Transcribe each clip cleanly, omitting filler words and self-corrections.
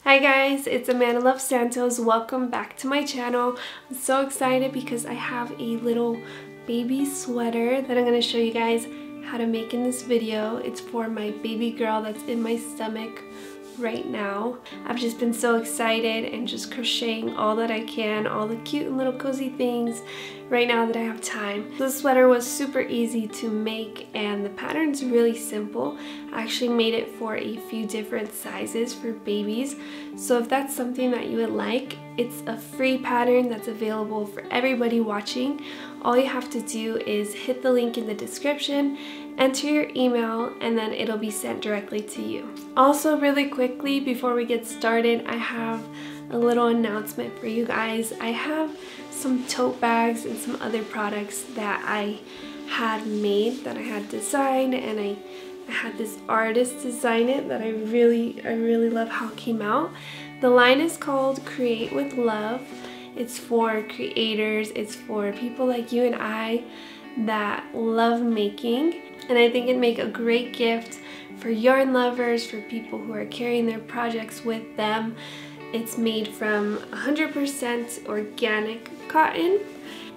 Hi guys, it's Amanda Love Santos. Welcome back to my channel. I'm so excited because I have a little baby sweater that I'm going to show you guys how to make in this video. It's for my baby girl that's in my stomach right now. I've just been so excited and just crocheting all that I can, all the cute and little cozy things right now that I have time. This sweater was super easy to make and the pattern's really simple. I actually made it for a few different sizes for babies. So if that's something that you would like, it's a free pattern that's available for everybody watching. All you have to do is hit the link in the description, enter your email, and then it'll be sent directly to you. Also, really quickly before we get started, I have a little announcement for you guys. I have some tote bags and some other products that I had made, that I had designed, and I had this artist design it that I really love how it came out. The line is called Create with Love. It's for creators, it's for people like you and I that love making, and I think it'd make a great gift for yarn lovers, for people who are carrying their projects with them. It's made from 100% organic cotton,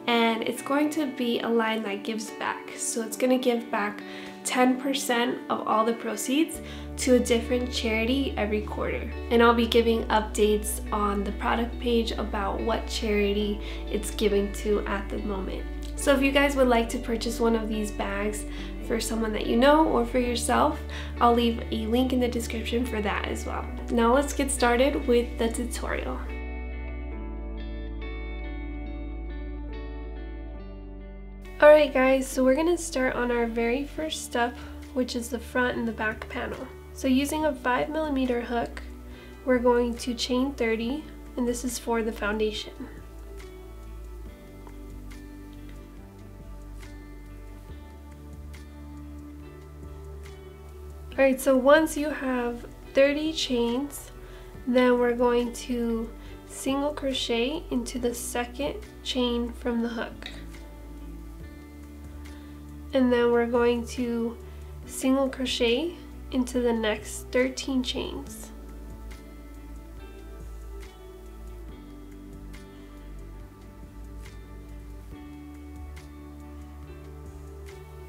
and it's going to be a line that gives back. So it's going to give back 10% of all the proceeds to a different charity every quarter. And I'll be giving updates on the product page about what charity it's giving to at the moment. So if you guys would like to purchase one of these bags for someone that you know or for yourself, I'll leave a link in the description for that as well. Now let's get started with the tutorial. Alright guys, so we're going to start on our very first step, which is the front and the back panel. So using a 5mm hook, we're going to chain 30, and this is for the foundation. Alright, so once you have 30 chains, then we're going to single crochet into the second chain from the hook. And then we're going to single crochet into the next 13 chains.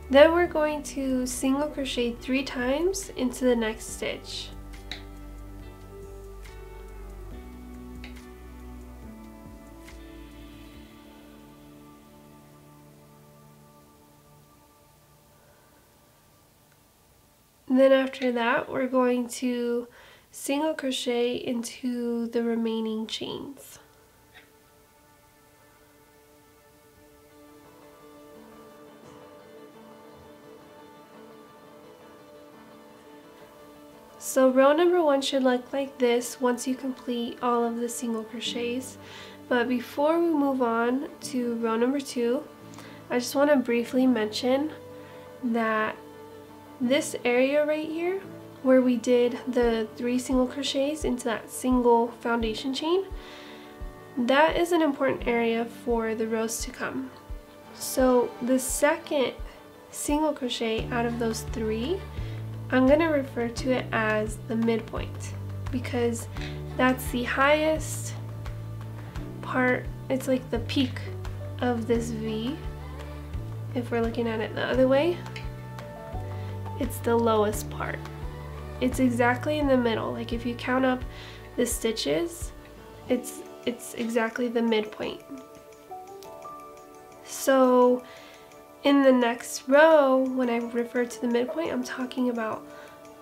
Then we're going to single crochet 3 times into the next stitch. And then after that, we're going to single crochet into the remaining chains. So row number 1 should look like this once you complete all of the single crochets. But before we move on to row number 2, I just want to briefly mention that this area right here, where we did the 3 single crochets into that single foundation chain, that is an important area for the rows to come. So the second single crochet out of those 3, I'm going to refer to it as the midpoint, because that's the highest part. It's like the peak of this V. If we're looking at it the other way, it's the lowest part. It's exactly in the middle. Like if you count up the stitches, it's exactly the midpoint. So in the next row, when I refer to the midpoint, I'm talking about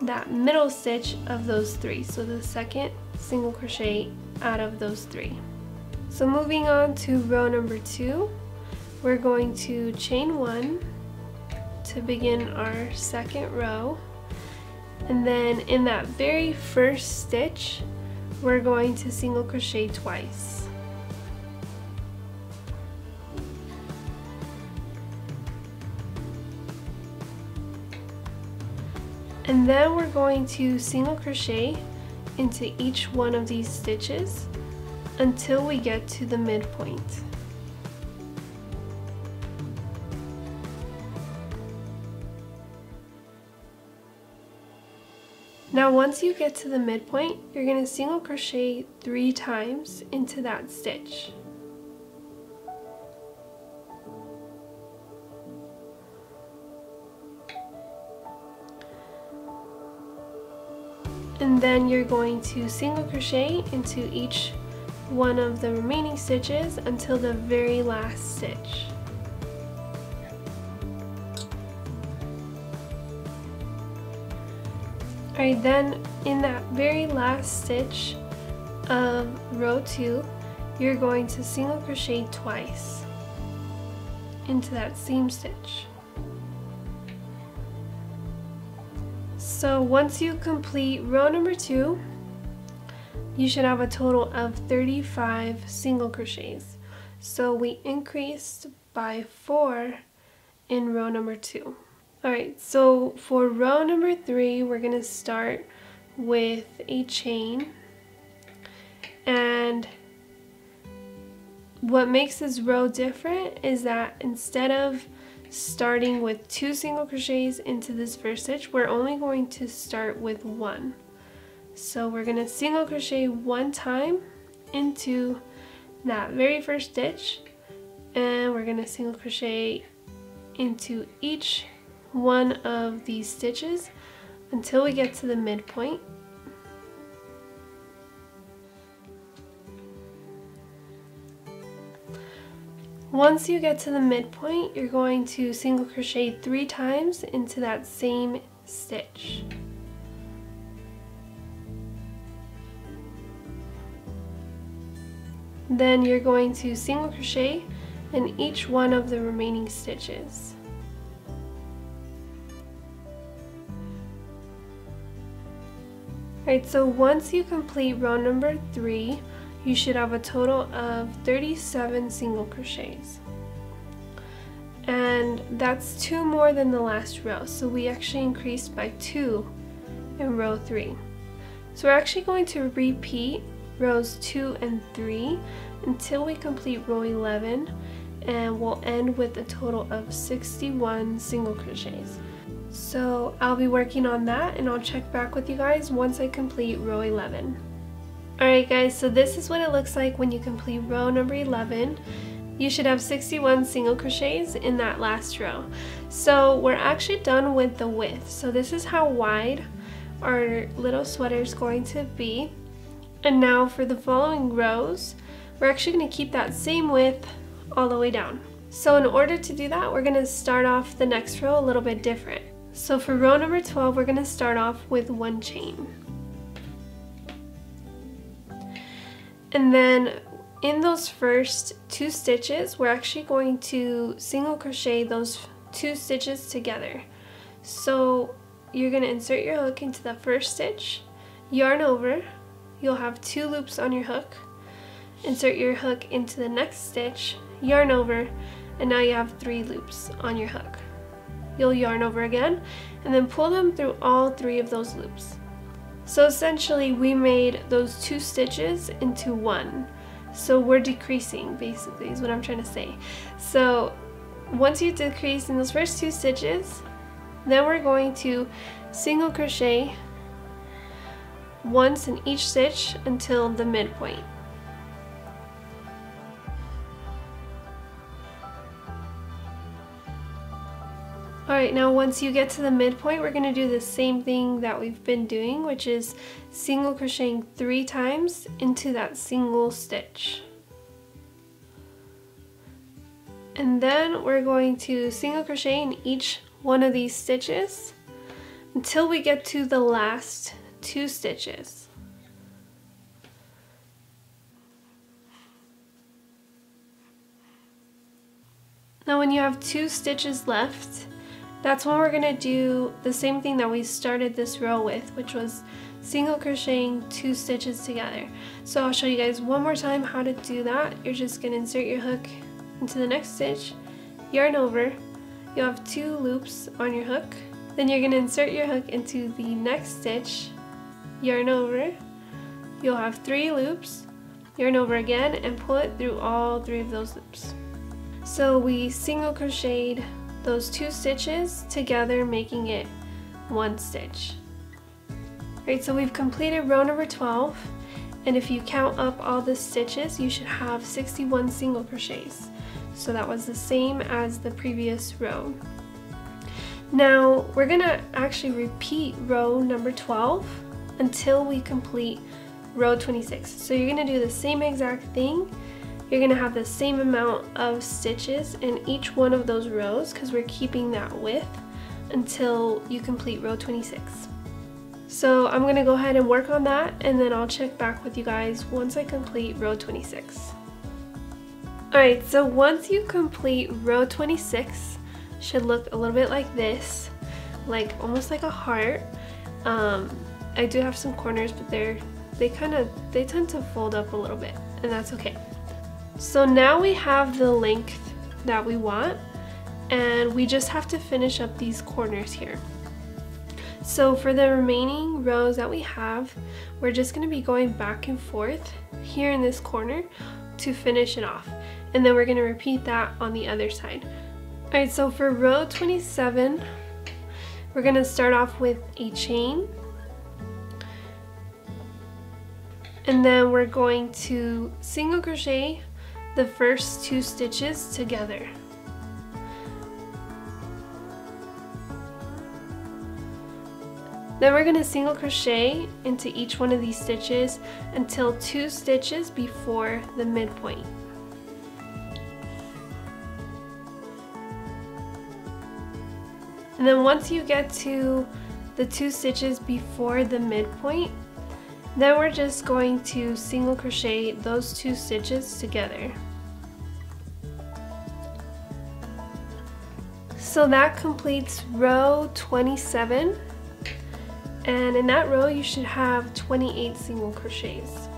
that middle stitch of those 3. So the second single crochet out of those 3. So moving on to row number 2, we're going to chain 1 to begin our second row, and then in that very first stitch we're going to single crochet twice. And then we're going to single crochet into each one of these stitches until we get to the midpoint. Now once you get to the midpoint, you're going to single crochet 3 times into that stitch. And then you're going to single crochet into each one of the remaining stitches until the very last stitch. Alright, then in that very last stitch of row 2, you're going to single crochet twice into that same stitch. So once you complete row number 2, you should have a total of 35 single crochets. So we increased by 4 in row number 2. Alright, so for row number 3, we're going to start with a chain. And what makes this row different is that instead of starting with 2 single crochets into this first stitch, we're only going to start with 1. So we're going to single crochet 1 time into that very first stitch, and we're going to single crochet into each one of these stitches until we get to the midpoint. Once you get to the midpoint, you're going to single crochet 3 times into that same stitch. Then you're going to single crochet in each one of the remaining stitches. Alright, so once you complete row number 3, you should have a total of 37 single crochets. And that's 2 more than the last row, so we actually increased by 2 in row 3. So we're actually going to repeat rows 2 and 3 until we complete row 11, and we'll end with a total of 61 single crochets. So I'll be working on that, and I'll check back with you guys once I complete row 11. Alright guys, so this is what it looks like when you complete row number 11. You should have 61 single crochets in that last row. So we're actually done with the width. So this is how wide our little sweater is going to be. And now for the following rows, we're actually going to keep that same width all the way down. So in order to do that, we're going to start off the next row a little bit different. So for row number 12, we're going to start off with 1 chain. And then in those first 2 stitches, we're actually going to single crochet those 2 stitches together. So you're going to insert your hook into the first stitch, yarn over, you'll have 2 loops on your hook, insert your hook into the next stitch, yarn over, and now you have 3 loops on your hook. You'll yarn over again, and then pull them through all 3 of those loops. So essentially we made those 2 stitches into 1. So we're decreasing, basically, is what I'm trying to say. So once you decrease in those first 2 stitches, then we're going to single crochet once in each stitch until the midpoint. Alright, now once you get to the midpoint, we're going to do the same thing that we've been doing, which is single crocheting 3 times into that single stitch. And then we're going to single crochet in each one of these stitches until we get to the last 2 stitches. Now when you have 2 stitches left, that's when we're going to do the same thing that we started this row with, which was single crocheting 2 stitches together. So I'll show you guys one more time how to do that. You're just going to insert your hook into the next stitch, yarn over, you'll have 2 loops on your hook, then you're going to insert your hook into the next stitch, yarn over, you'll have 3 loops, yarn over again, and pull it through all 3 of those loops. So we single crocheted those 2 stitches together, making it 1 stitch. Alright, so we've completed row number 12, and if you count up all the stitches, you should have 61 single crochets. So that was the same as the previous row. Now we're gonna actually repeat row number 12 until we complete row 26. So you're gonna do the same exact thing. You're gonna have the same amount of stitches in each one of those rows because we're keeping that width until you complete row 26. So I'm gonna go ahead and work on that, and then I'll check back with you guys once I complete row 26. Alright, so once you complete row 26, should look a little bit like this, like almost like a heart. I do have some corners, but they tend to fold up a little bit, and that's okay. So now we have the length that we want, and we just have to finish up these corners here. So for the remaining rows that we have, we're just going to be going back and forth here in this corner to finish it off. And then we're going to repeat that on the other side. Alright, so for row 27, we're going to start off with a chain. And then we're going to single crochet the first 2 stitches together. Then we're going to single crochet into each one of these stitches until 2 stitches before the midpoint. And then once you get to the 2 stitches before the midpoint, then we're just going to single crochet those 2 stitches together. So that completes row 27. And in that row you should have 28 single crochets.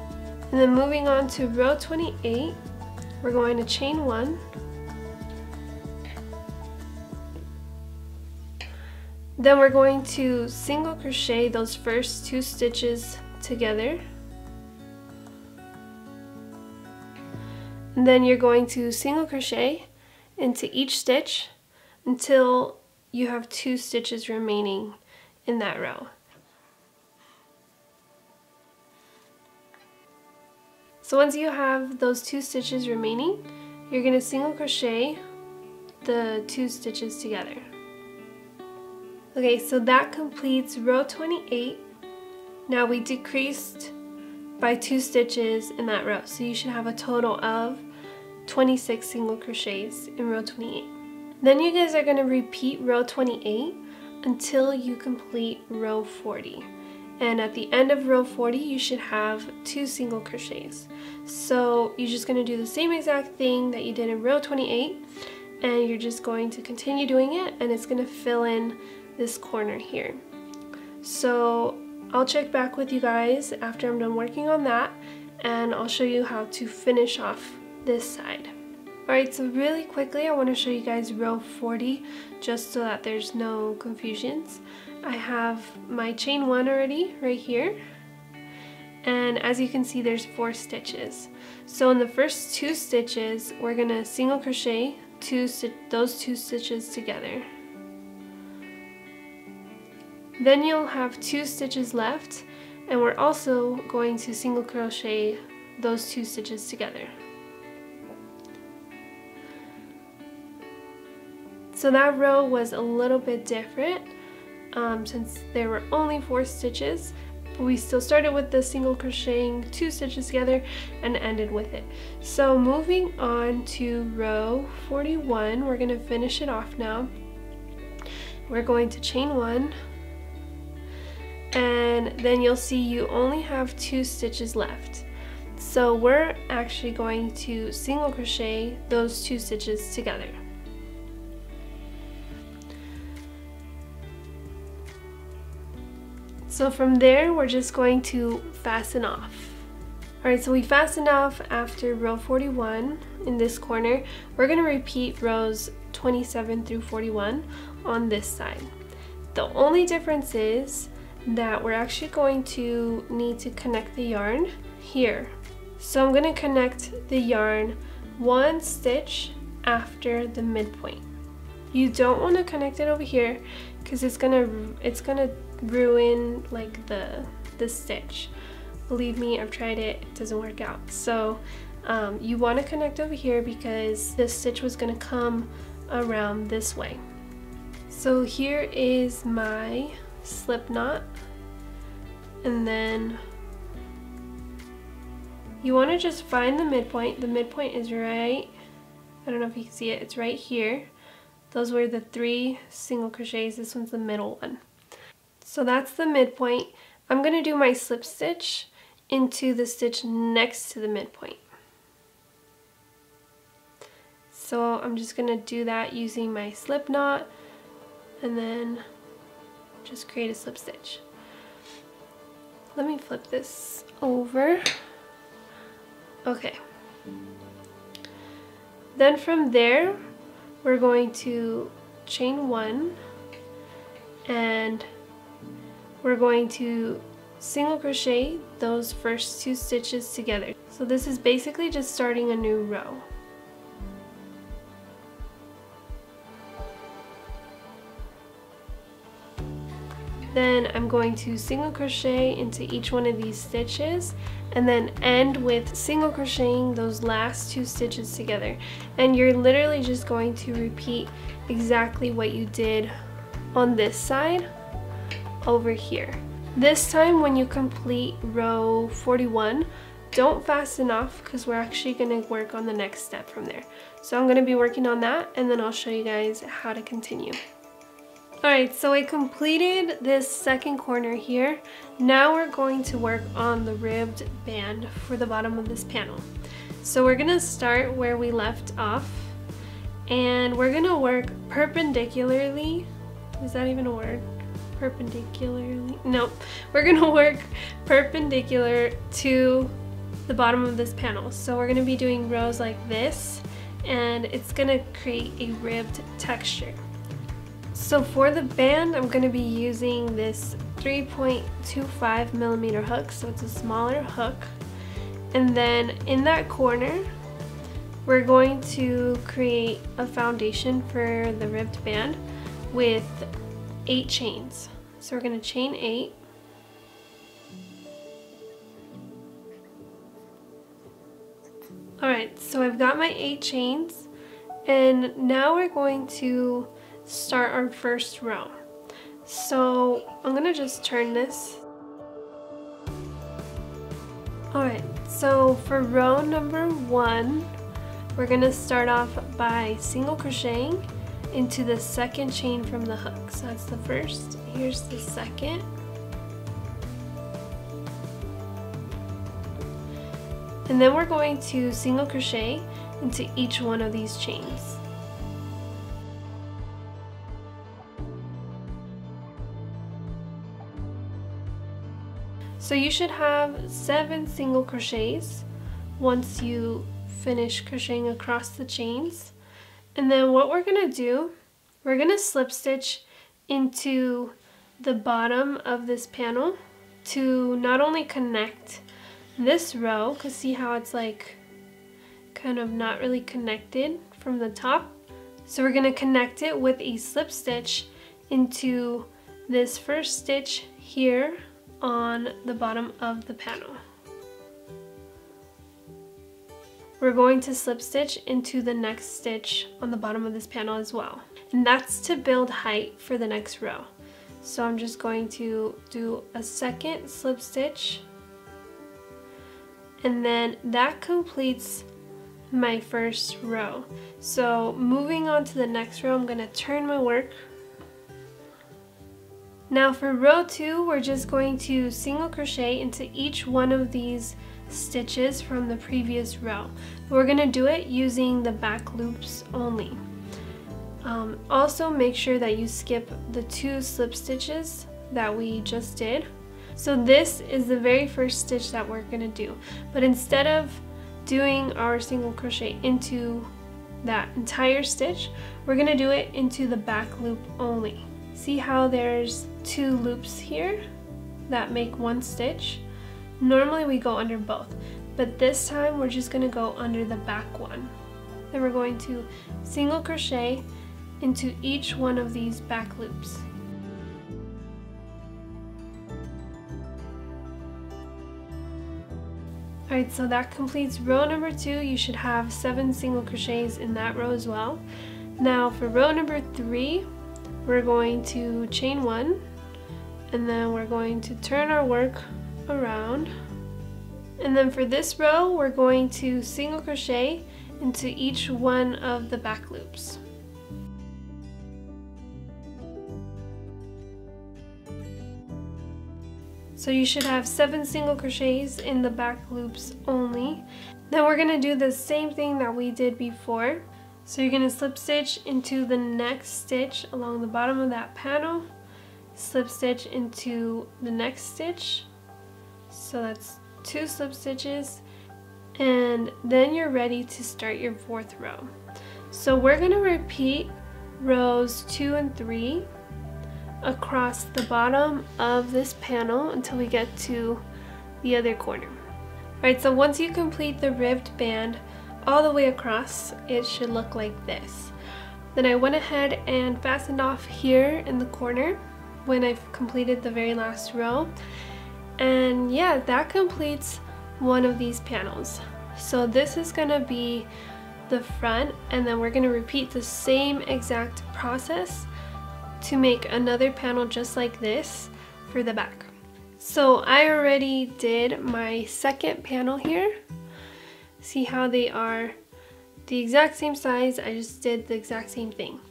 And then moving on to row 28, we're going to chain 1. Then we're going to single crochet those first 2 stitches together. And then you're going to single crochet into each stitch until you have 2 stitches remaining in that row. So once you have those 2 stitches remaining, you're going to single crochet the 2 stitches together. Okay, so that completes row 28. Now we decreased by 2 stitches in that row, so you should have a total of 26 single crochets in row 28. Then you guys are going to repeat row 28 until you complete row 40. And at the end of row 40, you should have 2 single crochets. So you're just going to do the same exact thing that you did in row 28, and you're just going to continue doing it, and it's going to fill in this corner here. So I'll check back with you guys after I'm done working on that, and I'll show you how to finish off this side. Alright, so really quickly I want to show you guys row 40 just so that there's no confusions. I have my chain 1 already right here, and as you can see there's 4 stitches. So in the first 2 stitches we're going to single crochet those 2 stitches together. Then you'll have 2 stitches left, and we're also going to single crochet those 2 stitches together. So that row was a little bit different since there were only 4 stitches, but we still started with the single crocheting 2 stitches together and ended with it. So moving on to row 41, we're going to finish it off now. We're going to chain 1, and then you'll see you only have 2 stitches left. So we're actually going to single crochet those 2 stitches together. So from there, we're just going to fasten off. Alright, so we fastened off after row 41 in this corner. We're going to repeat rows 27 through 41 on this side. The only difference is that we're actually going to need to connect the yarn here. So I'm going to connect the yarn 1 stitch after the midpoint. You don't want to connect it over here because it's gonna ruin like the this stitch. Believe me, I've tried it, it doesn't work out. So you want to connect over here because this stitch was going to come around this way. So here is my slip knot, and then you want to just find the midpoint. The midpoint is right, I don't know if you can see it, it's right here. Those were the 3 single crochets, this one's the middle one. So that's the midpoint. I'm going to do my slip stitch into the stitch next to the midpoint. So I'm just going to do that using my slip knot and then just create a slip stitch. Let me flip this over. Okay. Then from there, we're going to chain 1 and we're going to single crochet those first 2 stitches together. So this is basically just starting a new row. Then I'm going to single crochet into each one of these stitches and then end with single crocheting those last 2 stitches together. And you're literally just going to repeat exactly what you did on this side over here. This time when you complete row 41, don't fasten off because we're actually going to work on the next step from there. So I'm going to be working on that and then I'll show you guys how to continue. Alright, so I completed this second corner here. Now we're going to work on the ribbed band for the bottom of this panel. So we're going to start where we left off and we're going to work perpendicularly. Is that even a word? Perpendicularly? Nope. We're going to work perpendicular to the bottom of this panel. So we're going to be doing rows like this and it's going to create a ribbed texture. So for the band, I'm going to be using this 3.25 millimeter hook, so it's a smaller hook. And then in that corner, we're going to create a foundation for the ribbed band with 8 chains. So we're going to chain 8. Alright, so I've got my 8 chains, and now we're going to start our first row. So I'm gonna just turn this. Alright, so for row number 1, we're gonna start off by single crocheting into the second chain from the hook. So that's the first, here's the second. And then we're going to single crochet into each one of these chains. So you should have 7 single crochets once you finish crocheting across the chains. And then what we're going to do, we're going to slip stitch into the bottom of this panel to not only connect this row, because see how it's like kind of not really connected from the top. So we're going to connect it with a slip stitch into this first stitch here on the bottom of the panel. We're going to slip stitch into the next stitch on the bottom of this panel as well. And that's to build height for the next row. So I'm just going to do a second slip stitch, and then that completes my first row. So moving on to the next row, I'm going to turn my work. Now for row 2, we're just going to single crochet into each one of these stitches from the previous row. We're going to do it using the back loops only. Also make sure that you skip the 2 slip stitches that we just did. So this is the very first stitch that we're going to do, but instead of doing our single crochet into that entire stitch, we're going to do it into the back loop only. See how there's 2 loops here that make 1 stitch? Normally we go under both, but this time we're just going to go under the back one. Then we're going to single crochet into each one of these back loops. Alright, so that completes row number 2. You should have 7 single crochets in that row as well. Now for row number 3, we're going to chain 1, and then we're going to turn our work around. And then for this row, we're going to single crochet into each one of the back loops. So you should have 7 single crochets in the back loops only. Then we're going to do the same thing that we did before. So you're going to slip stitch into the next stitch along the bottom of that panel, slip stitch into the next stitch, so that's 2 slip stitches, and then you're ready to start your 4th row. So we're going to repeat rows 2 and 3 across the bottom of this panel until we get to the other corner. Alright, so once you complete the ribbed band all the way across, it should look like this. Then I went ahead and fastened off here in the corner when I've completed the very last row. And yeah, that completes one of these panels. So this is going to be the front, and then we're going to repeat the same exact process to make another panel just like this for the back. So I already did my second panel here. See how they are the exact same size? I just did the exact same thing.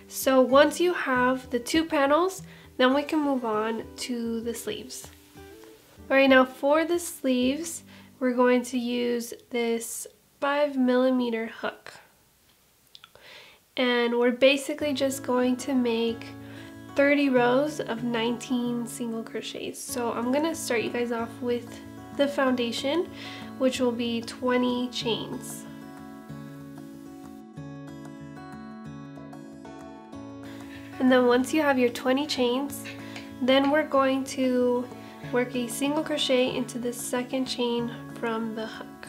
So once you have the 2 panels, then we can move on to the sleeves. Alright, now for the sleeves, we're going to use this 5mm hook. And we're basically just going to make 30 rows of 19 single crochets. So I'm going to start you guys off with the foundation, which will be 20 chains. And then once you have your 20 chains, then we're going to work a single crochet into the second chain from the hook.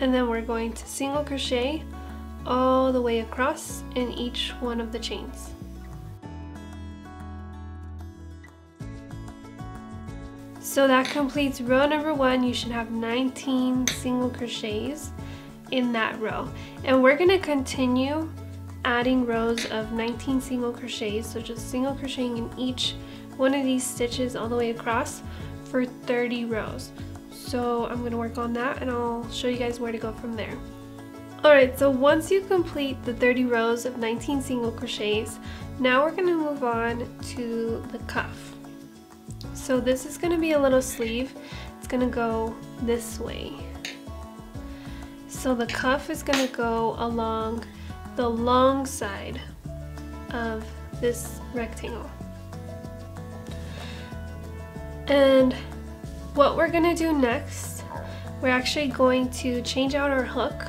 And then we're going to single crochet all the way across in each one of the chains. So that completes row number 1. You should have 19 single crochets in that row. And we're going to continue adding rows of 19 single crochets, so just single crocheting in each one of these stitches all the way across for 30 rows. So I'm going to work on that and I'll show you guys where to go from there. Alright, so once you complete the 30 rows of 19 single crochets, now we're going to move on to the cuff. So this is going to be a little sleeve. It's going to go this way. So the cuff is going to go along the long side of this rectangle. And what we're going to do next, we're actually going to change out our hook.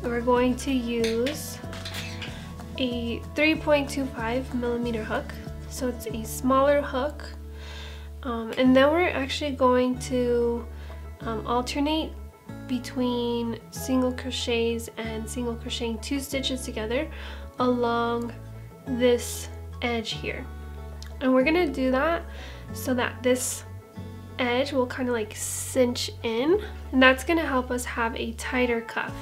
And we're going to use a 3.25mm hook. So it's a smaller hook. And then we're actually going to alternate between single crochets and single crocheting 2 stitches together along this edge here. And we're gonna do that so that this edge will kind of like cinch in, and that's gonna help us have a tighter cuff.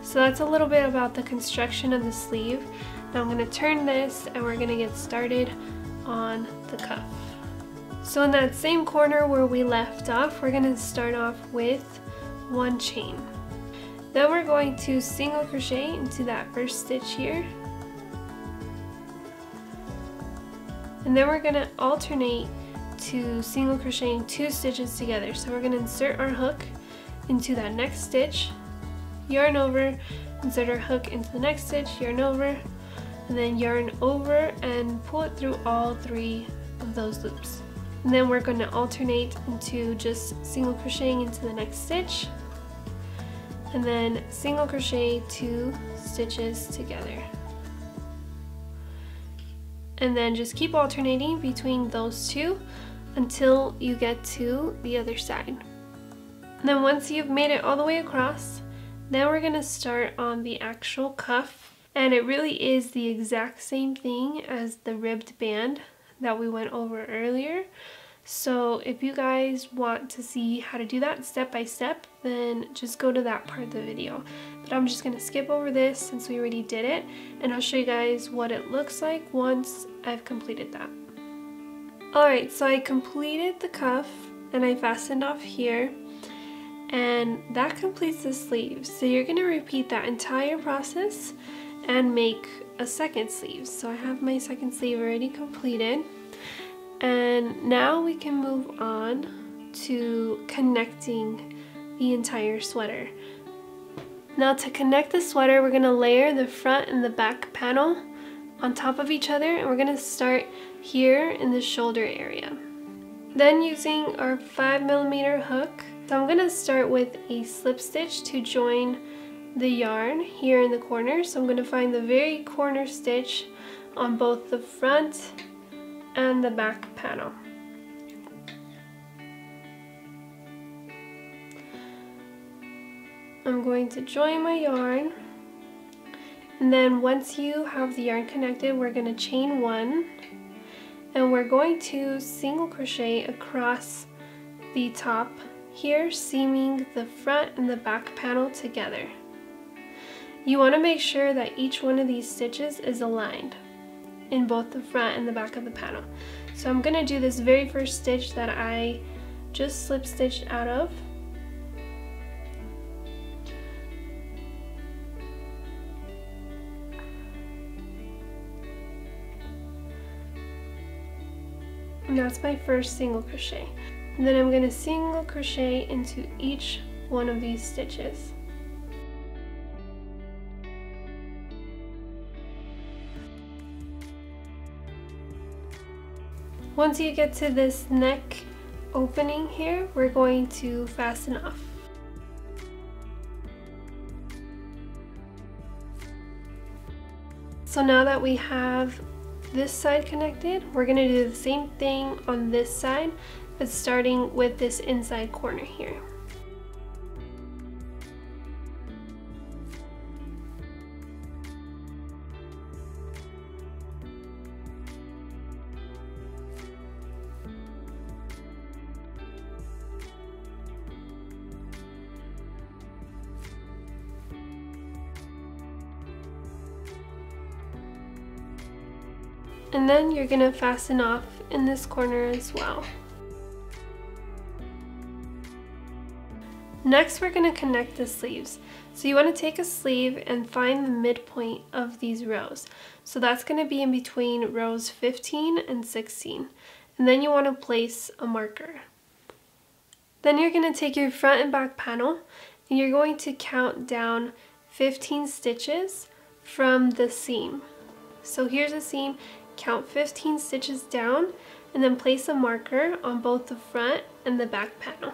So that's a little bit about the construction of the sleeve. Now I'm gonna turn this and we're gonna get started on the cuff. So in that same corner where we left off, we're gonna start off with 1 chain. Then we're going to single crochet into that first stitch here. And then we're going to alternate to single crocheting 2 stitches together. So we're going to insert our hook into that next stitch, yarn over, insert our hook into the next stitch, yarn over, and then yarn over and pull it through all 3 of those loops. And then we're going to alternate into just single crocheting into the next stitch, and then single crochet 2 stitches together. And then just keep alternating between those 2 until you get to the other side. And then once you've made it all the way across, then we're going to start on the actual cuff. And it really is the exact same thing as the ribbed band that we went over earlier. So if you guys want to see how to do that step by step, then just go to that part of the video. But I'm just going to skip over this since we already did it, and I'll show you guys what it looks like once I've completed that. Alright, so I completed the cuff and I fastened off here, and that completes the sleeve. So you're going to repeat that entire process and make a second sleeve. So I have my second sleeve already completed. And now we can move on to connecting the entire sweater. Now to connect the sweater, we're going to layer the front and the back panel on top of each other, and we're going to start here in the shoulder area. Then using our 5mm hook, so I'm going to start with a slip stitch to join the yarn here in the corner. So I'm going to find the very corner stitch on both the front and the back panel. I'm going to join my yarn, and then once you have the yarn connected, we're going to chain one, and we're going to single crochet across the top here, seaming the front and the back panel together. You want to make sure that each one of these stitches is aligned in both the front and the back of the panel. So I'm going to do this very first stitch that I just slip stitched out of. And that's my first single crochet. And then I'm going to single crochet into each one of these stitches. Once you get to this neck opening here, we're going to fasten off. So now that we have this side connected, we're going to do the same thing on this side, but starting with this inside corner here. And then you're going to fasten off in this corner as well. Next, we're going to connect the sleeves. So you want to take a sleeve and find the midpoint of these rows. So that's going to be in between rows 15 and 16. And then you want to place a marker. Then you're going to take your front and back panel, and you're going to count down 15 stitches from the seam. So here's a seam. Count 15 stitches down, and then place a marker on both the front and the back panel.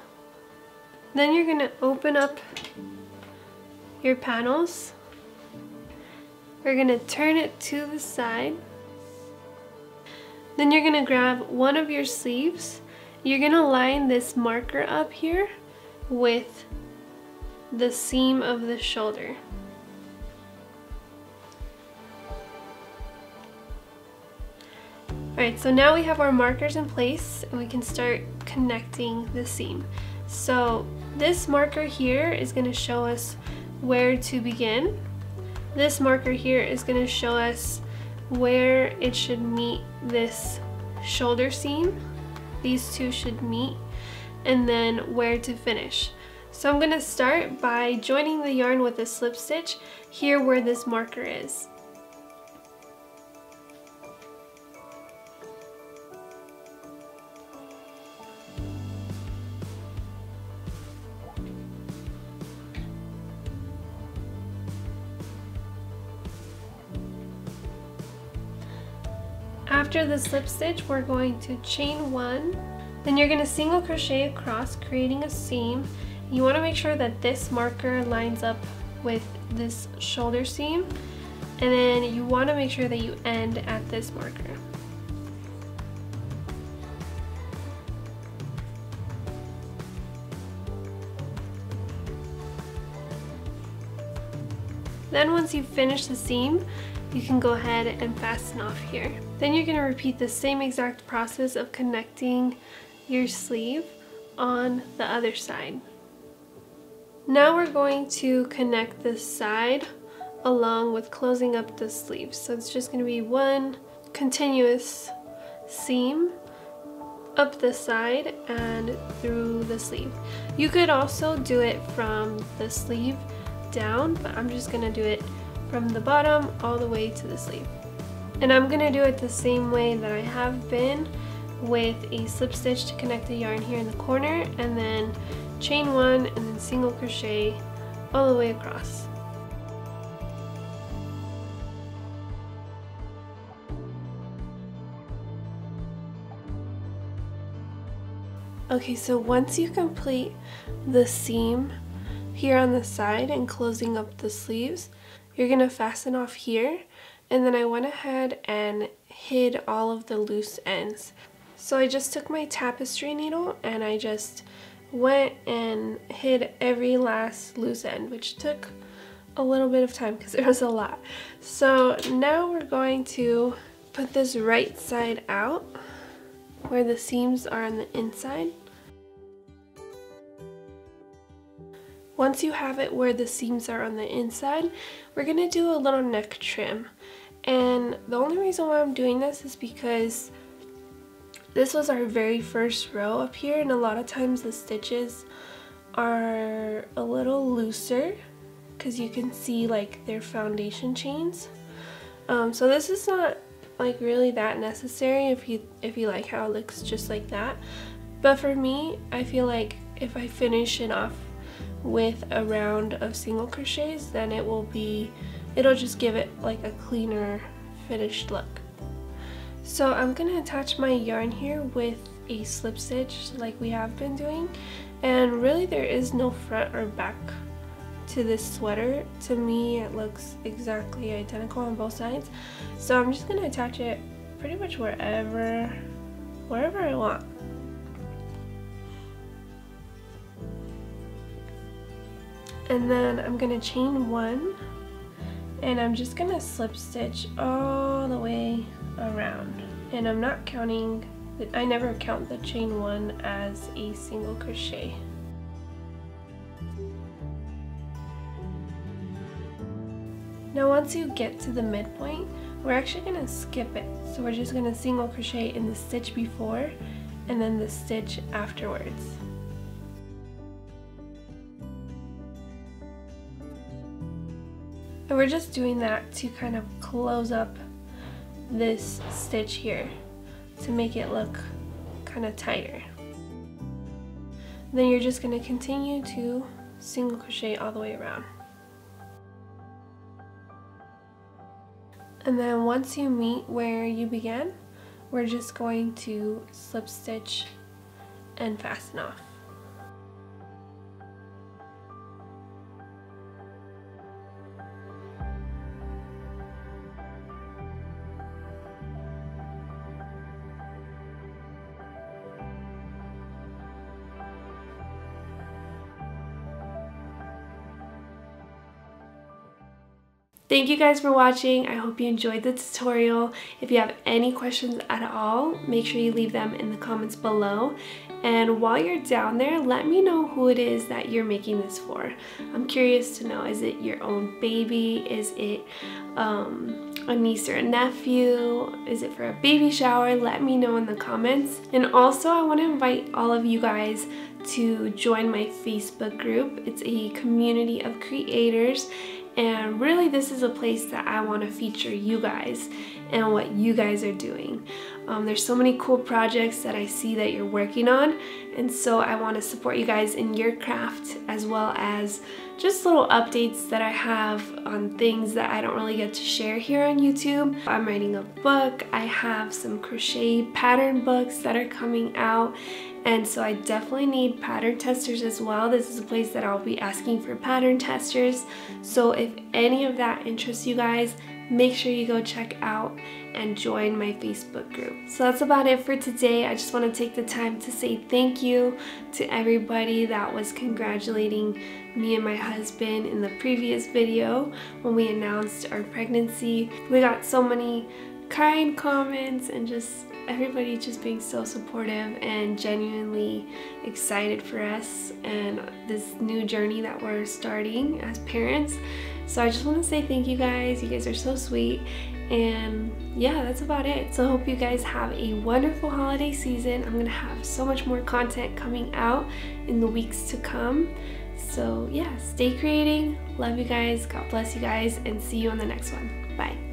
Then you're going to open up your panels. We're going to turn it to the side. Then you're going to grab one of your sleeves. You're going to line this marker up here with the seam of the shoulder. Alright, so now we have our markers in place and we can start connecting the seam. So this marker here is going to show us where to begin. This marker here is going to show us where it should meet this shoulder seam. These two should meet, and then where to finish. So I'm going to start by joining the yarn with a slip stitch here where this marker is. After the slip stitch, we're going to chain one, then you're going to single crochet across, creating a seam. You want to make sure that this marker lines up with this shoulder seam, and then you want to make sure that you end at this marker. Then once you've finished the seam, you can go ahead and fasten off here. Then you're going to repeat the same exact process of connecting your sleeve on the other side. Now we're going to connect this side along with closing up the sleeve. So it's just going to be one continuous seam up the side and through the sleeve. You could also do it from the sleeve down, but I'm just going to do it from the bottom all the way to the sleeve. And I'm going to do it the same way that I have been, with a slip stitch to connect the yarn here in the corner, and then chain one and then single crochet all the way across. Okay, so once you complete the seam here on the side and closing up the sleeves, you're gonna fasten off here, and then I went ahead and hid all of the loose ends. So I just took my tapestry needle and I just went and hid every last loose end, which took a little bit of time because there was a lot. So now we're going to put this right side out where the seams are on the inside. Once you have it where the seams are on the inside, we're going to do a little neck trim. And the only reason why I'm doing this is because this was our very first row up here, and a lot of times the stitches are a little looser because you can see like their foundation chains. So this is not like really that necessary if you like how it looks just like that. But for me, I feel like if I finish it off with a round of single crochets, then it'll just give it like a cleaner finished look. So I'm gonna attach my yarn here with a slip stitch like we have been doing, and really there is no front or back to this sweater. To me it looks exactly identical on both sides, so I'm just gonna attach it pretty much wherever I want. And then I'm gonna chain one, and I'm just gonna slip stitch all the way around. And I'm not counting, I never count the chain one as a single crochet. Now once you get to the midpoint, we're actually gonna skip it. So we're just gonna single crochet in the stitch before and then the stitch afterwards. And we're just doing that to kind of close up this stitch here to make it look kind of tighter. Then you're just going to continue to single crochet all the way around. And then once you meet where you began, we're just going to slip stitch and fasten off. Thank you guys for watching. I hope you enjoyed the tutorial. If you have any questions at all, make sure you leave them in the comments below. And while you're down there, let me know who it is that you're making this for. I'm curious to know, is it your own baby? Is it a niece or a nephew? Is it for a baby shower? Let me know in the comments. And also, I want to invite all of you guys to join my Facebook group. It's a community of creators. And really this is a place that I want to feature you guys and what you guys are doing. There's so many cool projects that I see that you're working on, and so I want to support you guys in your craft, as well as just little updates that I have on things that I don't really get to share here on YouTube. I'm writing a book, I have some crochet pattern books that are coming out, and so I definitely need pattern testers as well. This is a place that I'll be asking for pattern testers. So if any of that interests you guys, make sure you go check out and join my Facebook group. So that's about it for today. I just want to take the time to say thank you to everybody that was congratulating me and my husband in the previous video when we announced our pregnancy. We got so many kind comments and just everybody just being so supportive and genuinely excited for us and this new journey that we're starting as parents. So I just want to say thank you guys. You guys are so sweet. And yeah, that's about it. So I hope you guys have a wonderful holiday season. I'm gonna have so much more content coming out in the weeks to come. So yeah, stay creating. Love you guys. God bless you guys, and see you on the next one. Bye.